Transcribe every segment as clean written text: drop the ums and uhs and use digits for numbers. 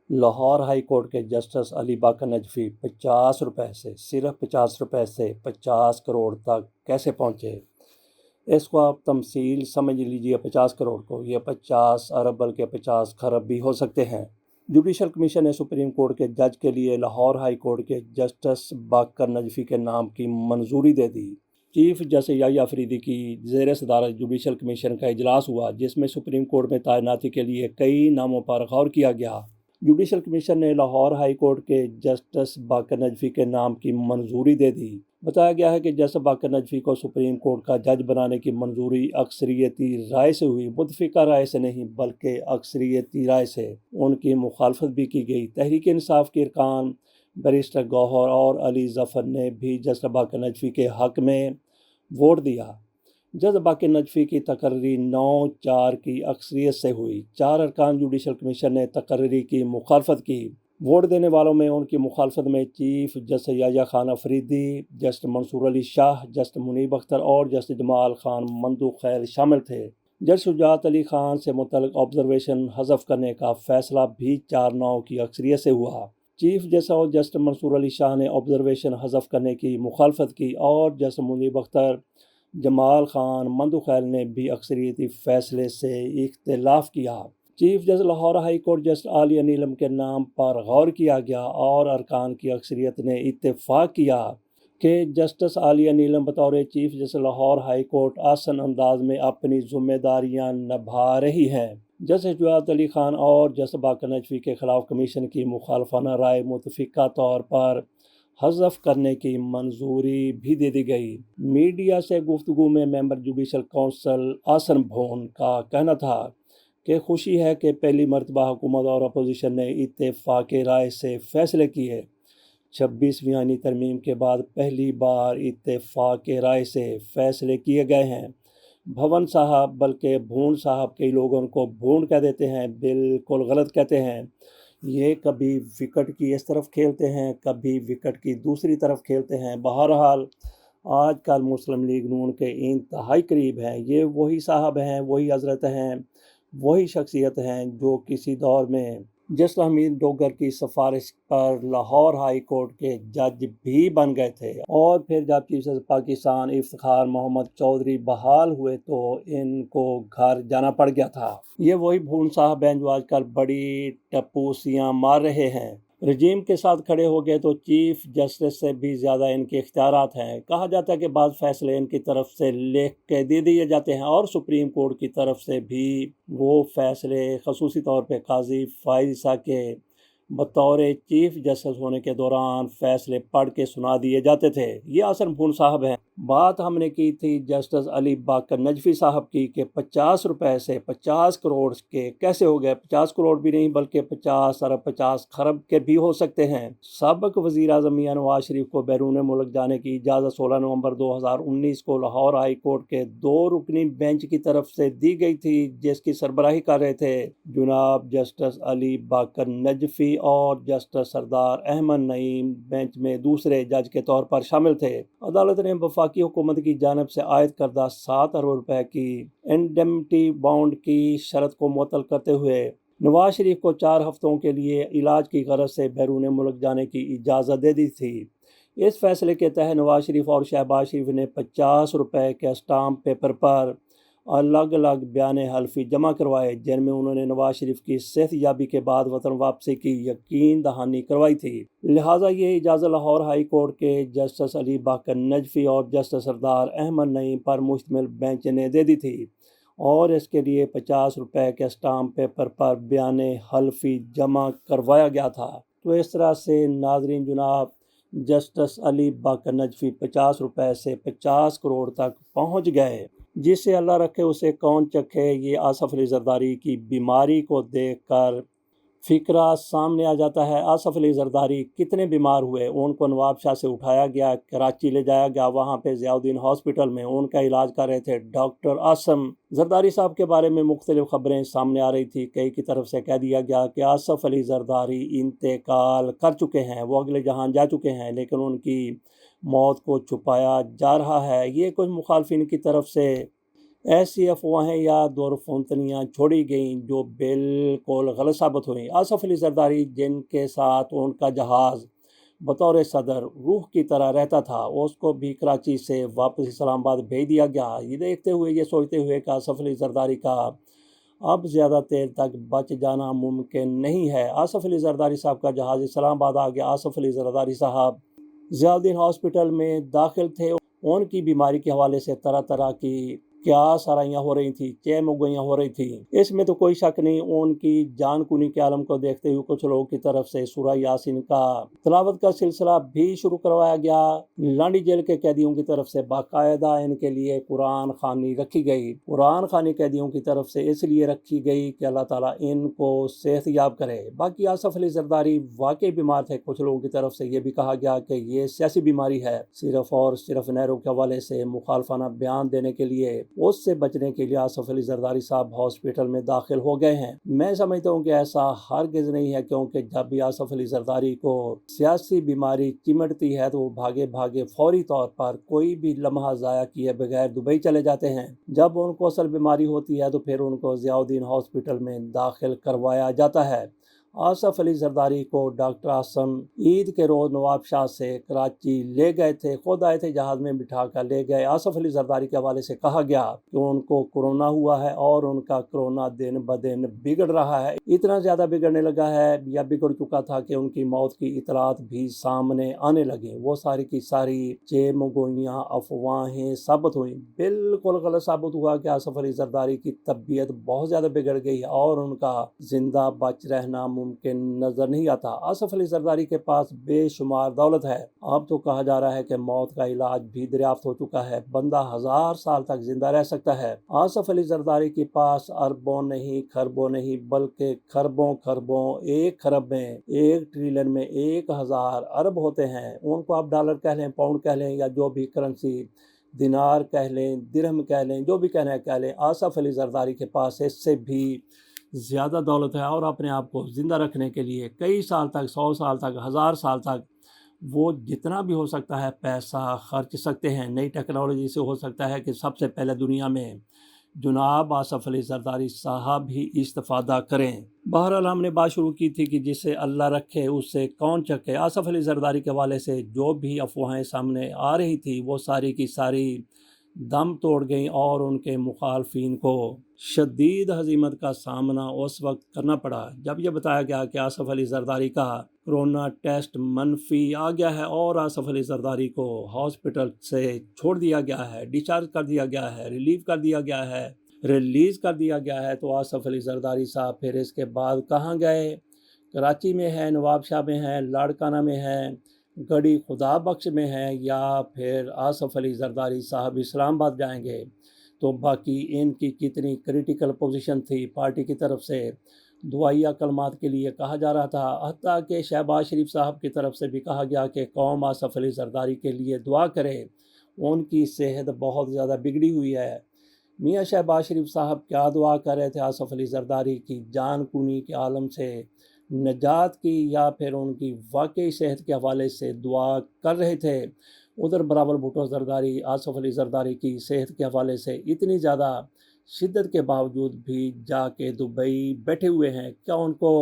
Lahore high court کے justice علی باقر نجفی 50 روپے سے صرف 50 روپے سے 50 کروڑ تک کیسے پہنچے؟ اس کو آپ تمثیل سمجھ لیجئے 50 کروڑ کو، یہ 50 ارب بلکہ 50 خرب بھی ہو سکتے ہیں۔ جوڈیشل کمیشن نے سپریم کورٹ کے جج کے لیے لاہور ہائی کورٹ کے جسٹس باقر نجفی کے نام کی منظوری دے دی۔ چیف جسٹس یحییٰ فریدی کی زیر صدارت جوڈیشل کمیشن کا اجلاس ہوا، جس میں سپریم کورٹ میں تعیناتی کے لیے کئی ناموں پر غور کیا گیا۔ جوڈیشل کمیشن نے لاہور ہائی کورٹ کے جسٹس باقر نجفی کے نام کی منظوری دے دی۔ بتایا گیا ہے کہ جسٹس باقر نجفی کو سپریم کورٹ کا جج بنانے کی منظوری اکثریتی رائے سے ہوئی، متفقہ رائے سے نہیں بلکہ اکثریتی رائے سے۔ ان کی مخالفت بھی کی گئی۔ تحریک انصاف کے ارکان بیرسٹر گوہر اور علی ظفر نے بھی جسٹس باقر نجفی کے حق میں ووٹ دیا۔ جسٹس باقر نجفی کی تقرری 9-4 کی اکثریت سے ہوئی۔ 4 ارکان جوڈیشل کمیشن نے تقرری کی مخالفت کی۔ ووٹ دینے والوں میں ان کی مخالفت میں chief justice Yahya Khan Afridi, justice Mansoor Ali شاہ، جسٹس منیب اختر اور جسٹس جمال خان مندوخیل شامل تھے۔ جسٹس شجاعت علی خان سے متعلق آبزرویشن حذف کرنے کا فیصلہ بھی 4-9 کی اکثریت سے ہوا۔ چیف جسٹس اور جسٹس منصور علی شاہ نے آبزرویشن حذف کرنے کی مخالفت کی اور جسٹس منیب اختر، جمال خان مندوخیل نے بھی اکثریتی فیصلے سے اختلاف کیا۔ Chief justice Lahore high court justice Aalia Neelum کے نام پر غور کیا گیا اور ارکان کی اکثریت نے اتفاق کیا کہ جسٹس عالیہ نیلم بطور chief justice Lahore high court آسن انداز میں اپنی ذمہ داریاں نبھا رہی ہیں۔ جسٹس شجاعت علی خان اور جسٹس باقر نجفی کے خلاف کمیشن کی مخالفانہ رائے متفقہ طور پر حذف کرنے کی منظوری بھی دے دی گئی۔ میڈیا سے گفتگو میں ممبر جوڈیشل کونسل آسن بھون کا کہنا تھا کہ خوشی ہے کہ پہلی مرتبہ حکومت اور اپوزیشن نے اتفاق رائے سے فیصلے کیے۔ 26ویں آئینی ترمیم کے بعد پہلی بار اتفاق رائے سے فیصلے کیے گئے ہیں۔ بھون صاحب بلکہ بھون صاحب، کئی لوگ ان کو بھون کہہ دیتے ہیں، بالکل غلط کہتے ہیں۔ یہ کبھی وکٹ کی اس طرف کھیلتے ہیں، کبھی وکٹ کی دوسری طرف کھیلتے ہیں۔ بہرحال آج کل مسلم لیگ نون کے انتہائی قریب ہیں۔ یہ وہی صاحب ہیں، وہی حضرت ہیں، وہی شخصیت ہیں جو کسی دور میں جسٹس حمید ڈوگر کی سفارش پر لاہور ہائی کورٹ کے جج بھی بن گئے تھے، اور پھر جب چیف جسٹس پاکستان افتخار محمد چودھری بحال ہوئے تو ان کو گھر جانا پڑ گیا تھا۔ یہ وہی بھون صاحب ہیں جو آج کل بڑی ٹپوسیاں مار رہے ہیں۔ رجیم کے ساتھ کھڑے ہو گئے تو چیف جسٹس سے بھی زیادہ ان کے اختیارات ہیں۔ کہا جاتا ہے کہ بعض فیصلے ان کی طرف سے لکھ کے دے دیے جاتے ہیں اور سپریم کورٹ کی طرف سے بھی وہ فیصلے خصوصی طور پہ قاضی فائز عیسیٰ کے بطور چیف جسٹس ہونے کے دوران فیصلے پڑھ کے سنا دیے جاتے تھے۔ یہ آسن بھون صاحب ہیں۔ بات ہم نے کی تھی جسٹس علی باقر نجفی صاحب کی کہ 50 روپے سے 50 کروڑ کے کیسے ہو گئے۔ 50 کروڑ بھی نہیں بلکہ 50 ارب 50 خرب کے بھی ہو سکتے ہیں۔ سابق وزیر اعظم میاں نواز شریف کو بیرون ملک جانے کی اجازت 16 نومبر 2019 کو لاہور ہائی کورٹ کے 2 رکنی بینچ کی طرف سے دی گئی تھی، جس کی سربراہی کر رہے تھے جناب جسٹس علی باقر نجفی اور جسٹس سردار احمد نعیم بینچ میں دوسرے جج کے طور پر شامل تھے۔ عدالت نے وفاقی حکومت کی جانب سے عائد کردہ 7 ارب روپے کی انڈیمنٹی بانڈ کی شرط کو معطل کرتے ہوئے نواز شریف کو 4 ہفتوں کے لیے علاج کی غرض سے بیرون ملک جانے کی اجازت دے دی تھی۔ اس فیصلے کے تحت نواز شریف اور شہباز شریف نے 50 روپے کے اسٹامپ پیپر پر الگ الگ بیان حلفی جمع کروائے، جن میں انہوں نے نواز شریف کی صحت یابی کے بعد وطن واپسی کی یقین دہانی کروائی تھی۔ لہٰذا یہ اجازت لاہور ہائی کورٹ کے جسٹس علی باقر نجفی اور جسٹس سردار احمد نعیم پر مشتمل بینچ نے دے دی تھی، اور اس کے لیے 50 روپے کے اسٹامپ پیپر پر بیان حلفی جمع کروایا گیا تھا۔ تو اس طرح سے ناظرین جناب جسٹس علی باقر نجفی 50 روپے سے 50 کروڑ تک پہنچ گئے۔ جسے اللہ رکھے اسے کون چکھے۔ یہ آصف علی زرداری کی بیماری کو دیکھ کر فکرہ سامنے آ جاتا ہے۔ آصف علی زرداری کتنے بیمار ہوئے۔ ان کو نواب شاہ سے اٹھایا گیا، کراچی لے جایا گیا، وہاں پہ ضیاء الدین ہاسپٹل میں ان کا علاج کر رہے تھے ڈاکٹر عاصم۔ زرداری صاحب کے بارے میں مختلف خبریں سامنے آ رہی تھی۔ کئی کی طرف سے کہہ دیا گیا کہ آصف علی زرداری انتقال کر چکے ہیں، وہ اگلے جہان جا چکے ہیں، لیکن ان کی موت کو چھپایا جا رہا ہے۔ یہ کچھ مخالفین کی طرف سے ایسی افواہیں یا دورفنتنیاں چھوڑی گئیں جو بالکل غلط ثابت ہوئیں۔ آصف علی زرداری، جن کے ساتھ ان کا جہاز بطور صدر روح کی طرح رہتا تھا، اس کو بھی کراچی سے واپس اسلام آباد بھیج دیا گیا۔ یہ دیکھتے ہوئے، یہ سوچتے ہوئے کہ آصف علی زرداری کا اب زیادہ دیر تک بچ جانا ممکن نہیں ہے، آصف علی زرداری صاحب کا جہاز اسلام آباد آ گیا۔ آصف علی زرداری صاحب ضیاء الدین ہاسپٹل میں داخل تھے۔ ان کی بیماری کے حوالے سے طرح طرح کی کیا سرائیاں ہو رہی تھیں، چہمگوئیاں ہو رہی تھیں۔ اس میں تو کوئی شک نہیں، ان کی جان کنی کے عالم کو دیکھتے ہوئے کچھ لوگوں کی طرف سے سورہ یاسین کا تلاوت کا سلسلہ بھی شروع کروایا گیا۔ لانڈی جیل کے قیدیوں کی طرف سے باقاعدہ ان کے لیے قرآن خوانی رکھی گئی۔ قرآن خوانی قیدیوں کی طرف سے اس لیے رکھی گئی کہ اللہ تعالیٰ ان کو صحت یاب کرے۔ باقی آصف علی زرداری واقعی بیمار تھے۔ کچھ لوگوں کی طرف سے یہ بھی کہا گیا کہ یہ سیاسی بیماری ہے، صرف اور صرف نہرو کے حوالے سے مخالفانہ بیان دینے کے لیے، اس سے بچنے کے لیے آصف علی زرداری صاحب ہاسپٹل میں داخل ہو گئے ہیں۔ میں سمجھتا ہوں کہ ایسا ہرگز نہیں ہے، کیونکہ جب بھی آصف علی زرداری کو سیاسی بیماری چمٹتی ہے تو وہ بھاگے بھاگے فوری طور پر کوئی بھی لمحہ ضائع کیے بغیر دبئی چلے جاتے ہیں۔ جب ان کو اصل بیماری ہوتی ہے تو پھر ان کو ضیاء الدین ہاسپٹل میں داخل کروایا جاتا ہے۔ آصف علی زرداری کو ڈاکٹر عاصم عید کے روز نواب شاہ سے کراچی لے گئے تھے، خود آئے تھے، جہاز میں بٹھا کر لے گئے۔ آصف علی زرداری کے حوالے سے کہا گیا کہ ان کو کورونا ہوا ہے اور ان کا کورونا دن بدن بگڑ رہا ہے، اتنا زیادہ بگڑنے لگا ہے یا بگڑ چکا تھا کہ ان کی موت کی اطلاعات بھی سامنے آنے لگیں۔ وہ ساری کی ساری چہمگوئیاں، افواہیں ثابت ہوئیں۔ بالکل غلط ثابت ہوا کہ آصف علی زرداری کی طبیعت بہت زیادہ بگڑ گئی اور ان کا زندہ بچ رہنا ممکن نظر نہیں آتا۔ آصف علی زرداری کے پاس بے شمار دولت ہے۔ اب تو کہا جا رہا ہے کہ موت کا علاج بھی دریافت ہو چکا ہے، بندہ 1000 سال تک زندہ رہ سکتا ہے۔ آصف علی زرداری کے پاس اربوں نہیں، خربوں نہیں، بلکہ خربوں، 1 خرب میں، 1 ٹریلین میں 1000 ارب ہوتے ہیں۔ ان کو آپ ڈالر کہہ لیں، پاؤنڈ کہہ لیں یا جو بھی کرنسی، دینار کہہ لیں، درہم کہہ لیں، جو بھی کہنا ہے کہہ لیں، آصف علی زرداری کے پاس اس سے بھی زیادہ دولت ہے، اور اپنے آپ کو زندہ رکھنے کے لیے کئی سال تک، 100 سال تک، 1000 سال تک وہ جتنا بھی ہو سکتا ہے پیسہ خرچ سکتے ہیں۔ نئی ٹیکنالوجی سے ہو سکتا ہے کہ سب سے پہلے دنیا میں جناب آصف علی زرداری صاحب ہی استفادہ کریں۔ بہرحال ہم نے بات شروع کی تھی کہ جسے اللہ رکھے اس سے کون چکے۔ آصف علی زرداری کے حوالے سے جو بھی افواہیں سامنے آ رہی تھی وہ ساری کی ساری دم توڑ گئیں اور ان کے مخالفین کو شدید ہزیمت کا سامنا اس وقت کرنا پڑا جب یہ بتایا گیا کہ آصف علی زرداری کا کورونا ٹیسٹ منفی آ گیا ہے اور آصف علی زرداری کو ہاسپٹل سے چھوڑ دیا گیا ہے، ڈسچارج کر دیا گیا ہے، ریلیز کر دیا گیا ہے۔ تو آصف علی زرداری صاحب پھر اس کے بعد کہاں گئے؟ کراچی میں ہے، نواب شاہ میں ہے، لاڑکانہ میں ہے، گڑھی خدا بخش میں ہے، یا پھر آصف علی زرداری صاحب اسلام آباد جائیں گے؟ تو باقی ان کی کتنی کریٹیکل پوزیشن تھی، پارٹی کی طرف سے دعائیہ کلمات کے لیے کہا جا رہا تھا، حتیٰ کہ شہباز شریف صاحب کی طرف سے بھی کہا گیا کہ قوم آصف علی زرداری کے لیے دعا کرے، ان کی صحت بہت زیادہ بگڑی ہوئی ہے۔ میاں شہباز شریف صاحب کیا دعا کر رہے تھے؟ آصف علی زرداری کی جان کنی کے عالم سے نجات کی، یا پھر ان کی واقعی صحت کے حوالے سے دعا کر رہے تھے؟ ادھر بلاول بھٹو زرداری آصف علی زرداری کی صحت کے حوالے سے اتنی زیادہ شدت کے باوجود بھی جا کے دبئی بیٹھے ہوئے ہیں۔ کیا ان کو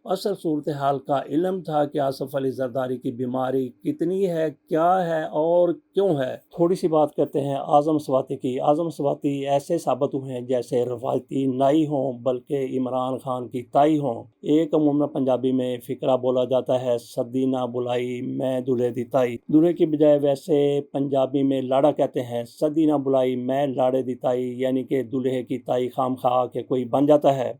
اصل صورتحال کا علم تھا کہ آصف علی زرداری کی بیماری کتنی ہے، کیا ہے اور کیوں ہے؟ تھوڑی سی بات کرتے ہیں اعظم سواتی کی۔ اعظم سواتی ایسے ثابت ہوئے ہیں جیسے روایتی نائی ہوں بلکہ عمران خان کی تائی ہوں۔ ایک عموماً پنجابی میں فقرہ بولا جاتا ہے، سدی نہ بلائی میں دلہے دی تائی، دلہے کی بجائے ویسے پنجابی میں لاڑا کہتے ہیں، سدی نہ بلائی میں لاڑے دی تائی، یعنی کہ دلہے کی تائی خام خواہ کے کوئی بن جاتا ہے۔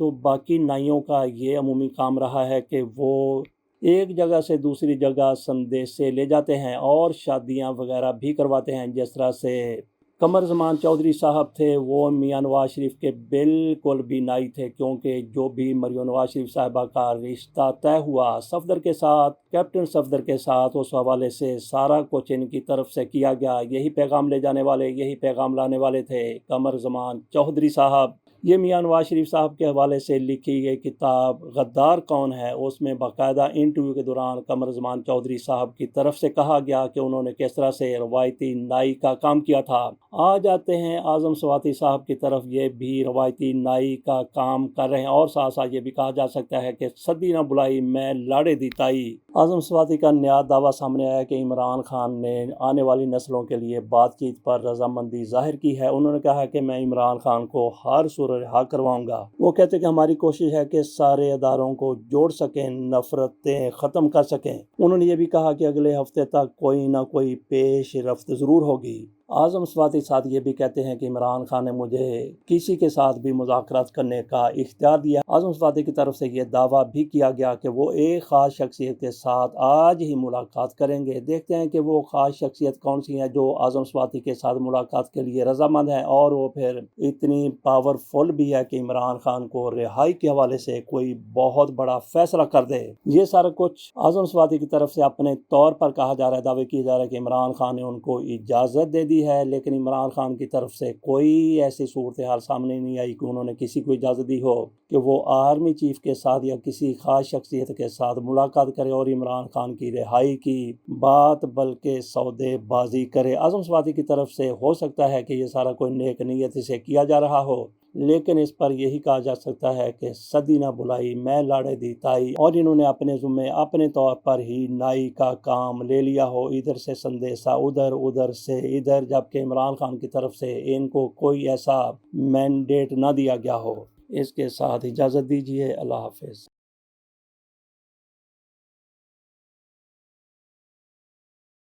تو باقی نائیوں کا یہ عمومی کام رہا ہے کہ وہ ایک جگہ سے دوسری جگہ سندیسے لے جاتے ہیں اور شادیاں وغیرہ بھی کرواتے ہیں۔ جس طرح سے قمر زمان چودھری صاحب تھے، وہ میاں نواز شریف کے بالکل بھی نائی تھے، کیونکہ جو بھی مریم نواز شریف صاحبہ کا رشتہ طے ہوا صفدر کے ساتھ، کیپٹن صفدر کے ساتھ، اس حوالے سے سارا کچھ ان کی طرف سے کیا گیا۔ یہی پیغام لے جانے والے، یہی پیغام لانے والے تھے قمر زمان چودھری صاحب۔ یہ میاں نواز شریف صاحب کے حوالے سے لکھی گئی کتاب غدار کون ہے، اس میں باقاعدہ انٹرویو کے دوران قمر زمان چودھری صاحب کی طرف سے کہا گیا کہ انہوں نے کس طرح سے روایتی نائی کا کام کیا تھا۔ آ جاتے ہیں اعظم سواتی صاحب کی طرف، یہ بھی روایتی نائی کا کام کر رہے ہیں، اور ساتھ ساتھ یہ بھی کہا جا سکتا ہے کہ صدی نہ بلائی میں لاڑے دی تائی۔ اعظم سواتی کا نیا دعویٰ سامنے آیا کہ عمران خان نے آنے والی نسلوں کے لیے بات چیت پر رضامندی ظاہر کی ہے۔ انہوں نے کہا کہ میں عمران خان کو ہر صورت رہا کرواؤں گا۔ وہ کہتے کہ ہماری کوشش ہے کہ سارے اداروں کو جوڑ سکیں، نفرتیں ختم کر سکیں۔ انہوں نے یہ بھی کہا کہ اگلے ہفتے تک کوئی نہ کوئی پیش رفت ضرور ہوگی۔ اعظم سواتی ساتھ یہ بھی کہتے ہیں کہ عمران خان نے مجھے کسی کے ساتھ بھی مذاکرات کرنے کا اختیار دیا۔ اعظم سواتی کی طرف سے یہ دعویٰ بھی کیا گیا کہ وہ ایک خاص شخصیت کے ساتھ آج ہی ملاقات کریں گے۔ دیکھتے ہیں کہ وہ خاص شخصیت کون سی ہے جو اعظم سواتی کے ساتھ ملاقات کے لیے رضامند ہے، اور وہ پھر اتنی پاورفل بھی ہے کہ عمران خان کو رہائی کے حوالے سے کوئی بہت بڑا فیصلہ کر دے۔ یہ سارا کچھ اعظم سواتی کی طرف سے اپنے طور پر کہا جا رہا ہے، دعوے کیے جا رہا ہے کہ عمران خان نے ان کو اجازت دے دی ہے، لیکن عمران خان کی طرف سے کوئی ایسی صورتحال سامنے نہیں آئی کہ انہوں نے کسی کو اجازت دی ہو کہ وہ آرمی چیف کے ساتھ یا کسی خاص شخصیت کے ساتھ ملاقات کرے اور عمران خان کی رہائی کی بات بلکہ سودے بازی کرے۔ اعظم سواتی کی طرف سے ہو سکتا ہے کہ یہ سارا کوئی نیک نیت سے کیا جا رہا ہو، لیکن اس پر یہی کہا جا سکتا ہے کہ صدی نہ بلائی میں لاڑے دی تائی، اور انہوں نے اپنے ذمے اپنے طور پر ہی نائی کا کام لے لیا ہو، ادھر سے سندیسا ادھر، ادھر سے ادھر، جبکہ عمران خان کی طرف سے ان کو کوئی ایسا مینڈیٹ نہ دیا گیا ہو۔ اس کے ساتھ اجازت دیجیے، اللہ حافظ۔